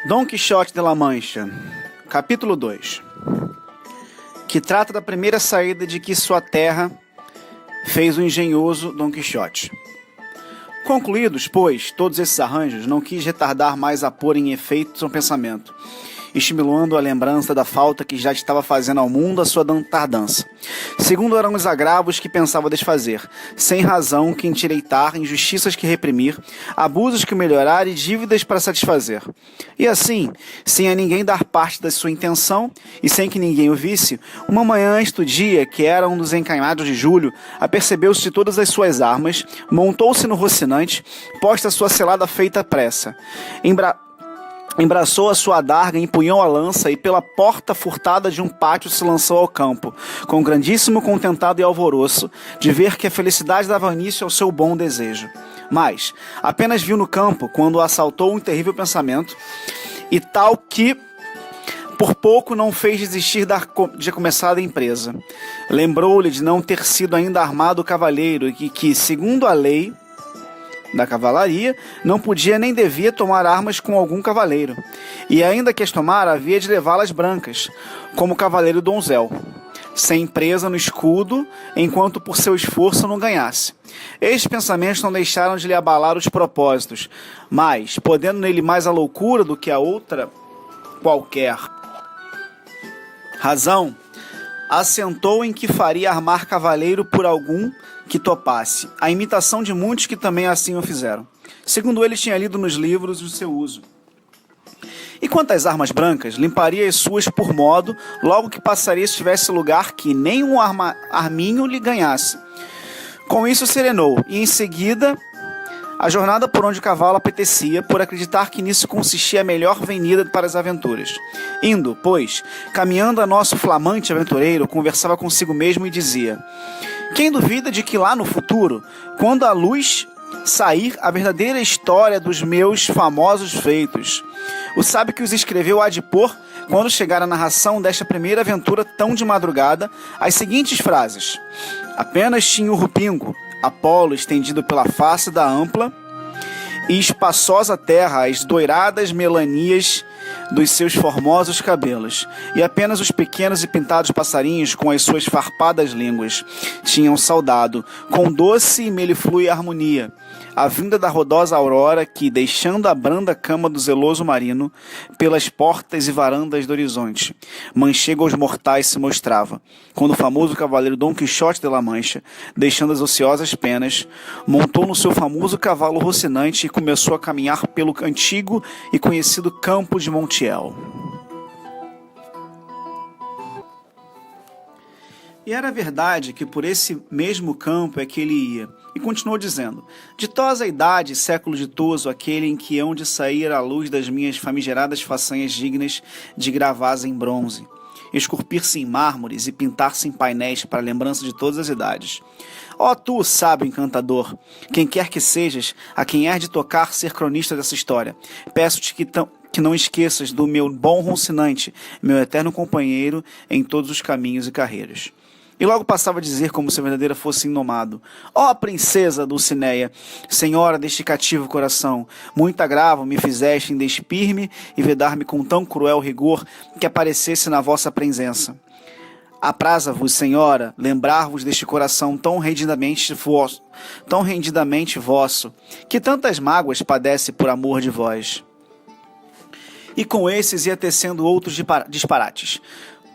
Dom Quixote de la Mancha, capítulo 2, que trata da primeira saída de que sua terra fez o engenhoso Dom Quixote. Concluídos, pois, todos esses arranjos, não quis retardar mais a pôr em efeito seu pensamento, estimulando a lembrança da falta que já estava fazendo ao mundo a sua tardança. Segundo eram os agravos que pensava desfazer, sem razão que endireitar, injustiças que reprimir, abusos que melhorar e dívidas para satisfazer. E assim, sem a ninguém dar parte da sua intenção e sem que ninguém o visse, uma manhã antes do dia, que era um dos encanhados de julho, apercebeu-se de todas as suas armas, montou-se no rocinante, posta a sua selada feita à pressa. Embraçou a sua adarga, empunhou a lança e pela porta furtada de um pátio se lançou ao campo, com grandíssimo contentado e alvoroço, de ver que a felicidade dava início ao seu bom desejo. Mas apenas viu no campo, quando o assaltou um terrível pensamento, e tal que por pouco não fez desistir de começada a empresa. Lembrou-lhe de não ter sido ainda armado o cavaleiro e que, segundo a lei da cavalaria, não podia nem devia tomar armas com algum cavaleiro, e ainda que as tomara, havia de levá-las brancas, como o cavaleiro donzel, sem presa no escudo, enquanto por seu esforço não ganhasse. Estes pensamentos não deixaram de lhe abalar os propósitos, mas, podendo nele mais a loucura do que a outra qualquer razão, assentou em que faria armar cavaleiro por algum que topasse, a imitação de muitos que também assim o fizeram, segundo ele tinha lido nos livros o seu uso. E quanto às armas brancas, limparia as suas por modo, logo que passaria se tivesse lugar que nenhum arminho lhe ganhasse. Com isso serenou, e em seguida a jornada por onde o cavalo apetecia, por acreditar que nisso consistia a melhor venida para as aventuras. Indo, pois, caminhando a nosso flamante aventureiro, conversava consigo mesmo e dizia: quem duvida de que lá no futuro, quando a luz sair a verdadeira história dos meus famosos feitos, o sábio que os escreveu há de pôr, quando chegar a narração desta primeira aventura tão de madrugada, as seguintes frases: apenas tinha o rupingo, Apolo estendido pela face da ampla e espaçosa terra, as doiradas melanias dos seus formosos cabelos, e apenas os pequenos e pintados passarinhos com as suas farpadas línguas tinham saudado, com doce e meliflue harmonia, a vinda da rodosa aurora que, deixando a branda cama do zeloso marino, pelas portas e varandas do horizonte, manchego aos mortais se mostrava, quando o famoso cavaleiro Dom Quixote de la Mancha, deixando as ociosas penas, montou no seu famoso cavalo rocinante e começou a caminhar pelo antigo e conhecido campo de Montiel. E era verdade que por esse mesmo campo é que ele ia. E continuou dizendo: ditosa idade, século ditoso, aquele em que hão de sair à luz das minhas famigeradas façanhas dignas de gravaz em bronze, esculpir-se em mármores e pintar-se em painéis para lembrança de todas as idades. Ó tu, sábio encantador, quem quer que sejas, a quem há de tocar ser cronista dessa história, peço-te que não esqueças do meu bom Rocinante, meu eterno companheiro em todos os caminhos e carreiras. E logo passava a dizer como se a verdadeira fosse indomado: ó princesa Dulcineia, senhora deste cativo coração, muito agravo me fizeste em despir-me e vedar-me com tão cruel rigor que aparecesse na vossa presença. Apraza-vos, senhora, lembrar-vos deste coração tão rendidamente vosso, que tantas mágoas padece por amor de vós. E com esses ia tecendo outros disparates,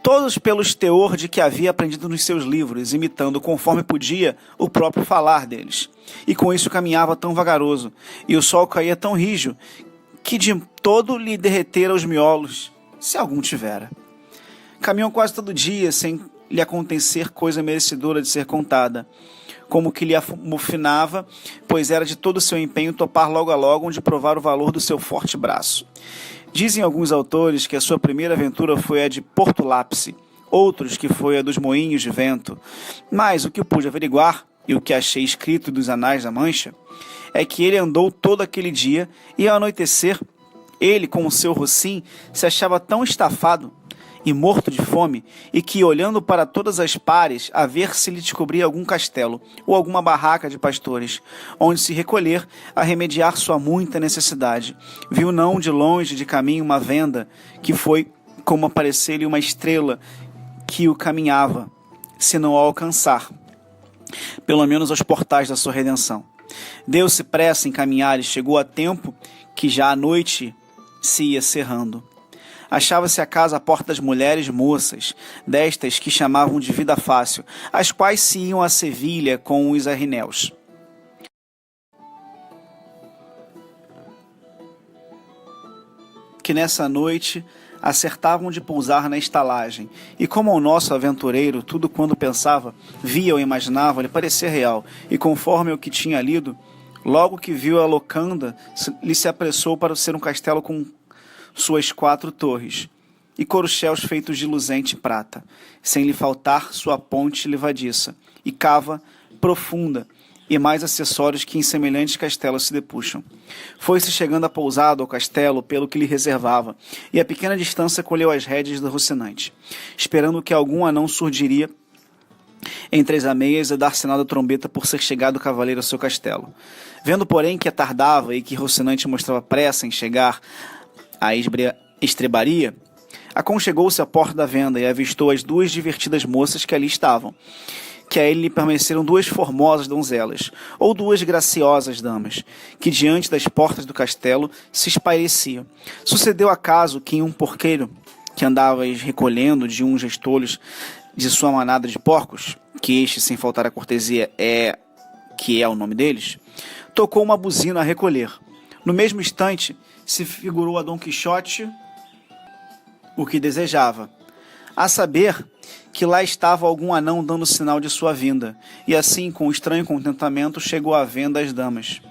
todos pelos teor de que havia aprendido nos seus livros, imitando conforme podia o próprio falar deles. E com isso caminhava tão vagaroso, e o sol caía tão rijo, que de todo lhe derretera os miolos, se algum tivera. Caminhou quase todo dia, sem lhe acontecer coisa merecedora de ser contada, como que lhe amofinava, pois era de todo o seu empenho topar logo a logo onde provar o valor do seu forte braço. Dizem alguns autores que a sua primeira aventura foi a de Porto Lápice, outros que foi a dos Moinhos de Vento, mas o que eu pude averiguar, e o que achei escrito dos Anais da Mancha, é que ele andou todo aquele dia, e ao anoitecer, ele com o seu rocim se achava tão estafado, e morto de fome, e que, olhando para todas as pares, a ver se lhe descobria algum castelo ou alguma barraca de pastores, onde se recolher a remediar sua muita necessidade. Viu não de longe de caminho uma venda, que foi como aparecer-lhe uma estrela que o caminhava, se não a alcançar, pelo menos aos portais da sua redenção. Deu-se pressa em caminhar e chegou a tempo que já a noite se ia cerrando. Achava-se a casa à porta das mulheres moças, destas que chamavam de vida fácil, as quais se iam a Sevilha com os arrinéus. Que nessa noite acertavam de pousar na estalagem, e como ao nosso aventureiro, tudo quando pensava, via ou imaginava, lhe parecia real, e conforme o que tinha lido, logo que viu a locanda, lhe se apressou para ser um castelo com suas 4 torres, e coruchelos feitos de luzente prata, sem lhe faltar sua ponte levadiça, e cava profunda, e mais acessórios que em semelhantes castelos se depuxam. Foi-se chegando a pousada ao castelo pelo que lhe reservava, e a pequena distância colheu as rédeas do Rocinante, esperando que algum anão surgiria entre as ameias a dar sinal da trombeta por ser chegado o cavaleiro ao seu castelo. Vendo, porém, que tardava e que Rocinante mostrava pressa em chegar à estrebaria, aconchegou-se à porta da venda e avistou as 2 divertidas moças que ali estavam, que a ele lhe permaneceram 2 formosas donzelas, ou 2 graciosas damas, que diante das portas do castelo se espaireciam. Sucedeu acaso que um porqueiro, que andava recolhendo de uns estolhos de sua manada de porcos, que este, sem faltar a cortesia, é o nome deles, tocou uma buzina a recolher. No mesmo instante, se figurou a Dom Quixote o que desejava, a saber que lá estava algum anão dando sinal de sua vinda, e assim, com estranho contentamento, chegou à venda as damas.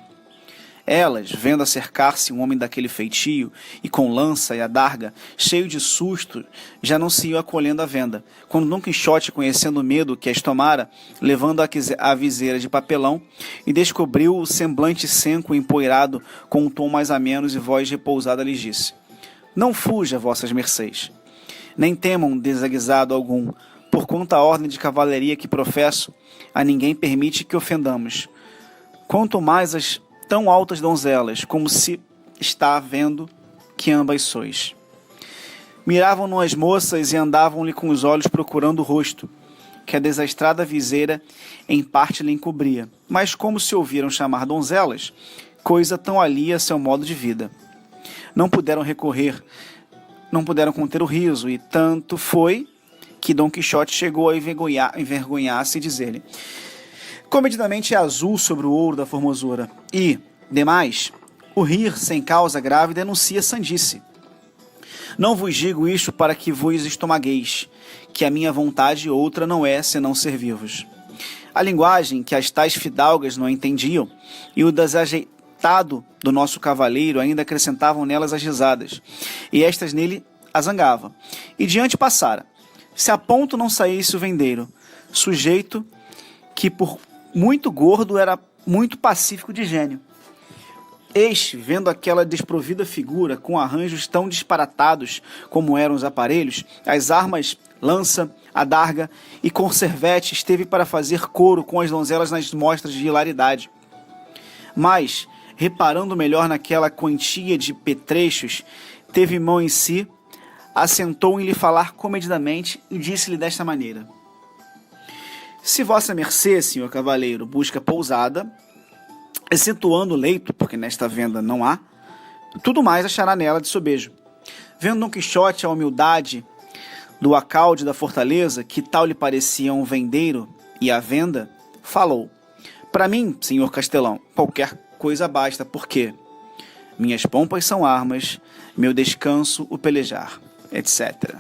Elas, vendo acercar-se um homem daquele feitio, e com lança e adarga, cheio de susto, já não se iam acolhendo à venda, quando Dom Quixote, conhecendo o medo que as tomara, levando a viseira de papelão, e descobriu o semblante senco e empoeirado, com um tom mais ameno e voz repousada, lhes disse: Não fuja, vossas mercês, nem temam desaguisado algum, por quanto a ordem de cavalaria que professo, a ninguém permite que ofendamos. Quanto mais as tão altas donzelas, como se está vendo que ambas sois. Miravam-no as moças e andavam-lhe com os olhos procurando o rosto, que a desastrada viseira em parte lhe encobria, mas como se ouviram chamar donzelas, coisa tão alheia a seu modo de vida. Não puderam conter o riso, e tanto foi que Dom Quixote chegou a envergonhar-se e dizer-lhe: Comedidamente é azul sobre o ouro da formosura, e, demais, o rir sem causa grave denuncia sandice. Não vos digo isto para que vos estomagueis, que a minha vontade outra não é senão servir-vos. A linguagem que as tais fidalgas não entendiam, e o desajeitado do nosso cavaleiro ainda acrescentavam nelas as risadas, e estas nele a zangavam. E diante passara, se a ponto não saísse o vendeiro, sujeito que por muito gordo era muito pacífico de gênio. Este, vendo aquela desprovida figura, com arranjos tão disparatados como eram os aparelhos, as armas, lança, adarga e conservete, esteve para fazer coro com as donzelas nas mostras de hilaridade. Mas, reparando melhor naquela quantia de petrechos, teve mão em si, assentou em lhe falar comedidamente e disse-lhe desta maneira: Se vossa mercê, senhor cavaleiro, busca pousada, excetuando o leito, porque nesta venda não há, tudo mais achará nela de sobejo. Vendo Dom Quixote a humildade do acaude da fortaleza, que tal lhe parecia um vendeiro e a venda, falou: Para mim, senhor castelão, qualquer coisa basta, porque minhas pompas são armas, meu descanso o pelejar, etc.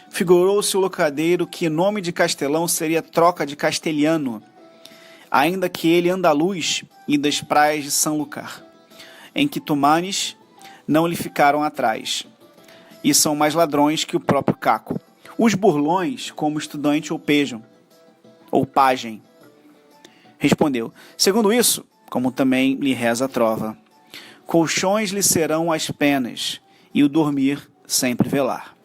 Figurou-se o locadeiro que nome de castelão seria troca de castelhano, ainda que ele andaluz e das praias de São Lucar, em que Tumanes não lhe ficaram atrás, e são mais ladrões que o próprio Caco. Os burlões, como estudante ou pajem. Respondeu: Segundo isso, como também lhe reza a trova, colchões lhe serão as penas, e o dormir sempre velar.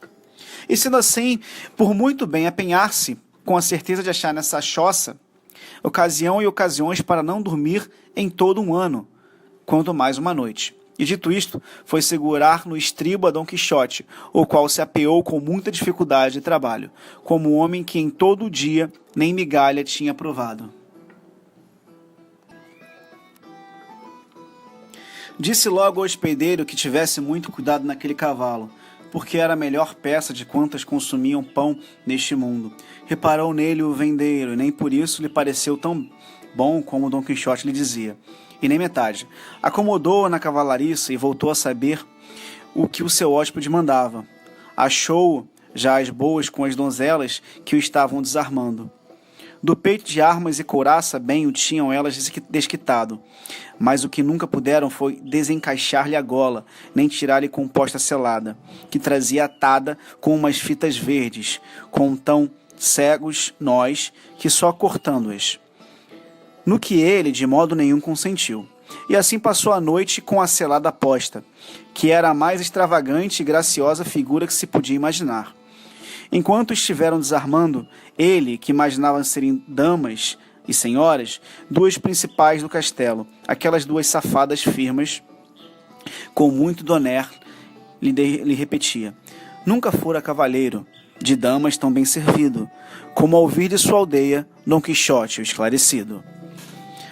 E sendo assim, por muito bem apenhar-se, com a certeza de achar nessa choça ocasião e ocasiões para não dormir em todo um ano, quanto mais uma noite. E dito isto, foi segurar no estribo a Dom Quixote, o qual se apeou com muita dificuldade de trabalho, como um homem que em todo o dia nem migalha tinha provado. Disse logo ao hospedeiro que tivesse muito cuidado naquele cavalo, porque era a melhor peça de quantas consumiam pão neste mundo. Reparou nele o vendeiro, e nem por isso lhe pareceu tão bom como Dom Quixote lhe dizia, e nem metade. Acomodou-a na cavalariça e voltou a saber o que o seu hóspede mandava. Achou-o já às boas com as donzelas que o estavam desarmando. Do peito de armas e couraça bem o tinham elas desquitado, mas o que nunca puderam foi desencaixar-lhe a gola, nem tirar-lhe composta selada, que trazia atada com umas fitas verdes, com tão cegos nós, que só cortando-as. No que ele de modo nenhum consentiu, e assim passou a noite com a selada posta, que era a mais extravagante e graciosa figura que se podia imaginar. Enquanto estiveram desarmando, ele, que imaginava serem damas e senhoras, duas principais do castelo, aquelas duas safadas firmas, com muito doner, lhe repetia: nunca fora cavalheiro, de damas tão bem servido, como ao vir de sua aldeia, Dom Quixote o esclarecido.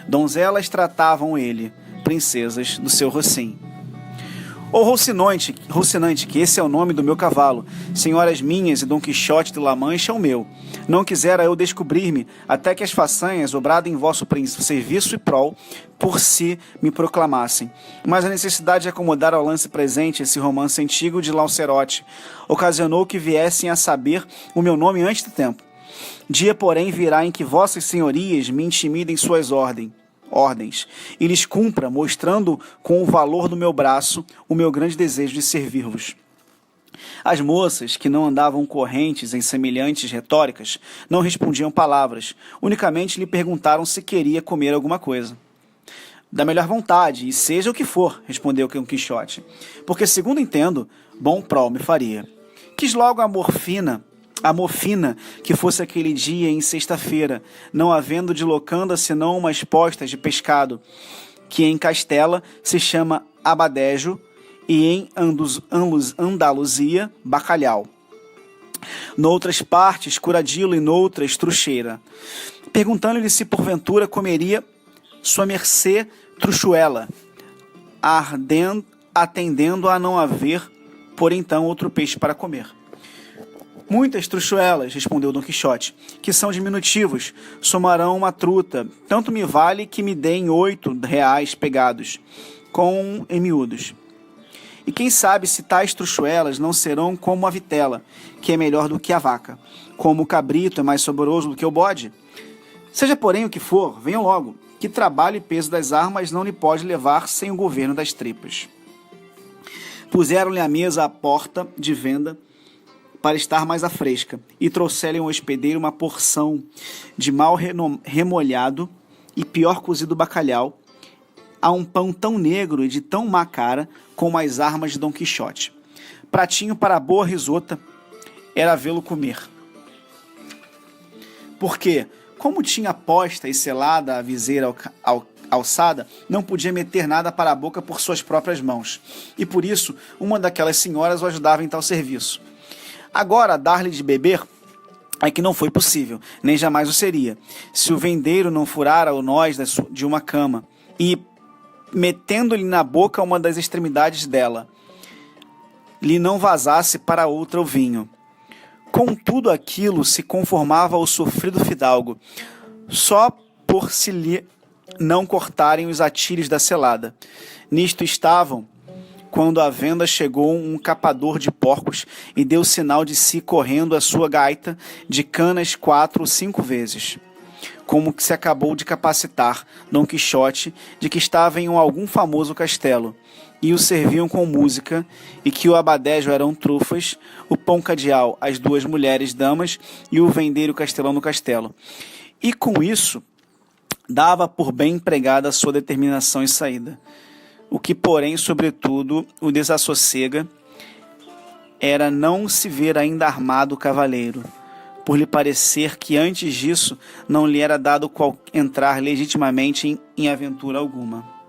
Donzelas tratavam ele, princesas do seu Rocim. Ô Rocinante, que esse é o nome do meu cavalo, senhoras minhas e Dom Quixote de La Mancha é o meu. Não quisera eu descobrir-me, até que as façanhas, obrado em vosso serviço e prol, por si me proclamassem. Mas a necessidade de acomodar ao lance presente esse romance antigo de Lancerote ocasionou que viessem a saber o meu nome antes do tempo. Dia, porém, virá em que vossas senhorias me intimidem suas ordens, e lhes cumpra, mostrando com o valor do meu braço o meu grande desejo de servir-vos. As moças, que não andavam correntes em semelhantes retóricas, não respondiam palavras, unicamente lhe perguntaram se queria comer alguma coisa. Da melhor vontade, e seja o que for, respondeu Dom Quixote, porque, segundo entendo, bom prol me faria. Quis logo a mofina, que fosse aquele dia em sexta-feira, não havendo de locanda senão umas postas de pescado, que em Castela se chama abadejo e em Andaluzia bacalhau. Noutras partes, curadilo e noutras trucheira. Perguntando-lhe se porventura comeria sua mercê truchuela, atendendo a não haver por então outro peixe para comer. Muitas truchuelas, respondeu Dom Quixote, que são diminutivos, somarão uma truta, tanto me vale que me deem 8 reais pegados, com em miúdos. E quem sabe se tais truchuelas não serão como a vitela, que é melhor do que a vaca, como o cabrito é mais saboroso do que o bode? Seja porém o que for, venham logo, que trabalho e peso das armas não lhe pode levar sem o governo das tripas. Puseram-lhe à mesa à porta de venda, para estar mais à fresca, e trouxeram ao hospedeiro uma porção de mal remolhado e pior cozido bacalhau, a um pão tão negro e de tão má cara como as armas de Dom Quixote. Pratinho para a boa risota era vê-lo comer. Porque, como tinha posta e selada a viseira alçada, não podia meter nada para a boca por suas próprias mãos, e por isso uma daquelas senhoras o ajudava em tal serviço. Agora, dar-lhe de beber é que não foi possível, nem jamais o seria, se o vendeiro não furara o nós de uma cama e, metendo-lhe na boca uma das extremidades dela, lhe não vazasse para outra o vinho. Com tudo aquilo se conformava o sofrido fidalgo, só por se lhe não cortarem os atilhos da selada. Nisto estavam, quando à venda chegou um capador de porcos e deu sinal de si correndo a sua gaita de canas 4 ou 5 vezes, como que se acabou de capacitar Dom Quixote de que estava em algum famoso castelo, e o serviam com música, e que o abadejo eram trufas, o pão cadeal as 2 mulheres damas e o vendeiro castelão no castelo. E com isso dava por bem empregada a sua determinação e saída. O que, porém, sobretudo, o desassossega era não se ver ainda armado o cavaleiro, por lhe parecer que antes disso não lhe era dado entrar legitimamente em aventura alguma.